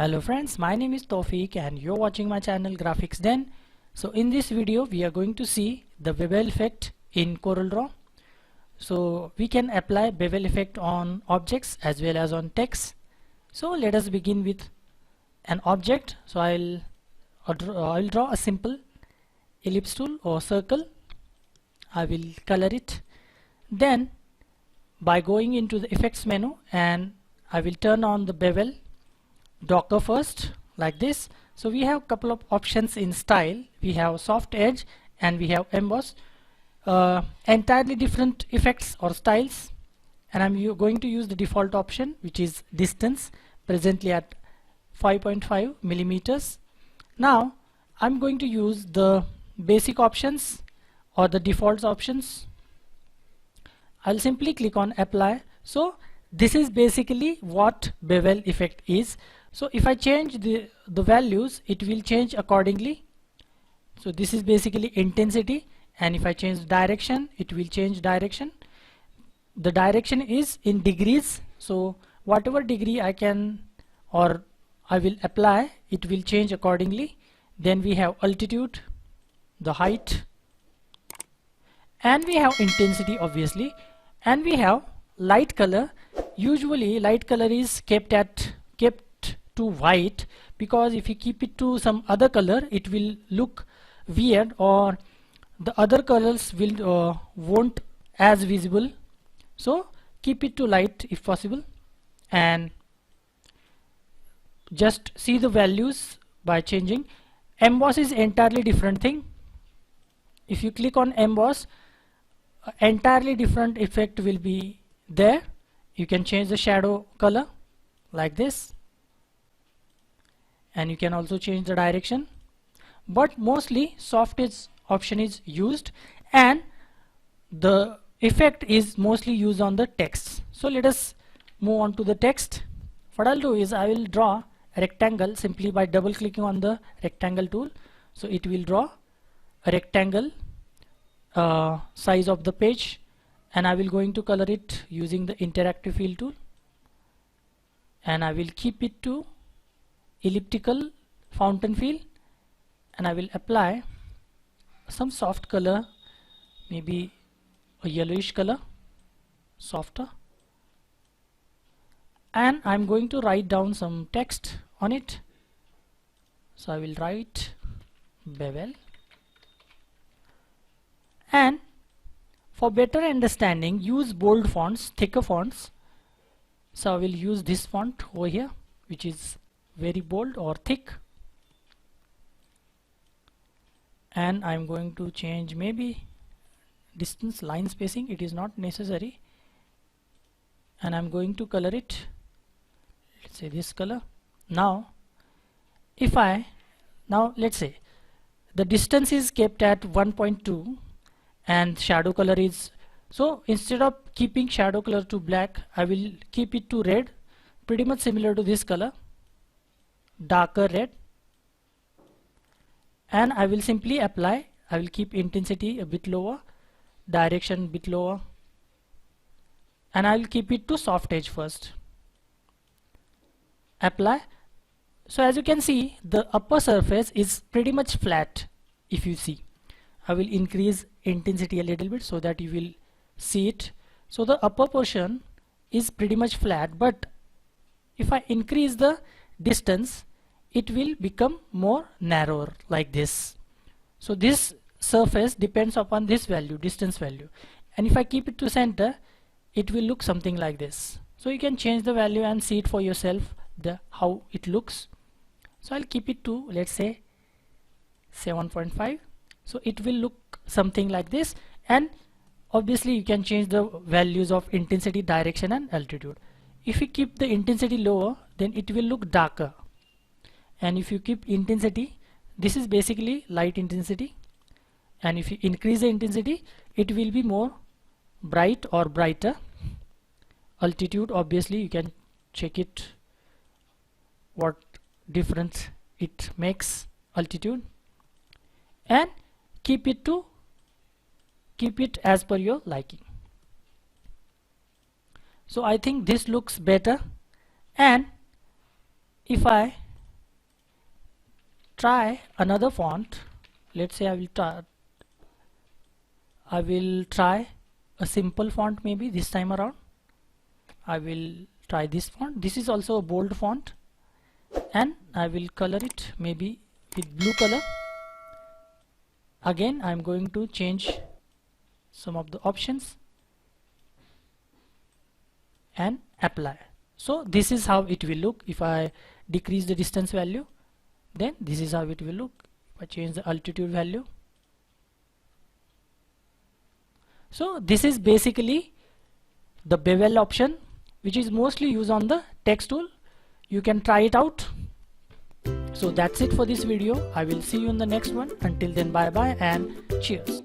Hello friends, my name is Tawfiq and you're watching my channel Graphics Den. So in this video we are going to see the bevel effect in CorelDRAW. So we can apply bevel effect on objects as well as on text. So let us begin with an object. So I'll draw a simple ellipse tool or circle. I will color it. Then by going into the effects menu, and I will turn on the bevel Docker first, like this. So we have a couple of options in style. We have soft edge and we have emboss, entirely different effects or styles, and I'm going to use the default option, which is distance, presently at 5.5 millimeters. Now I'm going to use the basic options or the defaults options. I'll simply click on apply. So this is basically what bevel effect is. So if I change the values, it will change accordingly. So this is basically intensity, and if I change direction, it will change direction. The direction is in degrees, so whatever degree I can or I will apply, it will change accordingly. Then we have altitude, the height, and we have intensity obviously, and we have light color. Usually light color is kept to white, because if you keep it to some other color, it will look weird, or the other colors will won't as visible. So keep it to light if possible, and just see the values by changing. Emboss is entirely different thing. If you click on emboss, entirely different effect will be there. You can change the shadow color like this, and you can also change the direction, but mostly soft edge option is used, and the effect is mostly used on the text. So let us move on to the text. What I'll do is I will draw a rectangle simply by double clicking on the rectangle tool. So it will draw a rectangle size of the page, and I will going to color it using the interactive fill tool, and I will keep it to elliptical fountain fill, and I will apply some soft color, maybe a yellowish color, softer, and I'm going to write down some text on it. So I will write bevel, and for better understanding, use bold fonts, thicker fonts. So I will use this font over here, which is very bold or thick, and I'm going to change maybe distance, line spacing, it is not necessary, and I'm going to color it, let's say this color. Now let's say the distance is kept at 1.2 and shadow color is, so instead of keeping shadow color to black, I will keep it to red, pretty much similar to this color, darker red, and I will simply apply. I will keep intensity a bit lower, direction a bit lower, and I will keep it to soft edge first. Apply. So as you can see, the upper surface is pretty much flat. If you see, I will increase intensity a little bit so that you will see it. So the upper portion is pretty much flat, but if I increase the distance, it will become more narrower like this. So this surface depends upon this value, distance value, and if I keep it to center, it will look something like this. So you can change the value and see it for yourself, how it looks. So I'll keep it to, let's say 1.5. so it will look something like this, and obviously you can change the values of intensity, direction, and altitude. If you keep the intensity lower, then it will look darker, and if you keep intensity, this is basically light intensity, and if you increase the intensity, it will be more bright or brighter. Altitude, obviously you can check it what difference it makes, altitude, and keep it as per your liking. So I think this looks better, and if I try another font. Let's say I will try a simple font. Maybe this time around I will try this font. This is also a bold font, and I will color it maybe with blue color. Again I'm going to change some of the options and apply. So this is how it will look. If I decrease the distance value, then this is how it will look. If I change the altitude value. So this is basically the bevel option, which is mostly used on the text tool. You can try it out. So that's it for this video. I will see you in the next one. Until then, bye bye and cheers.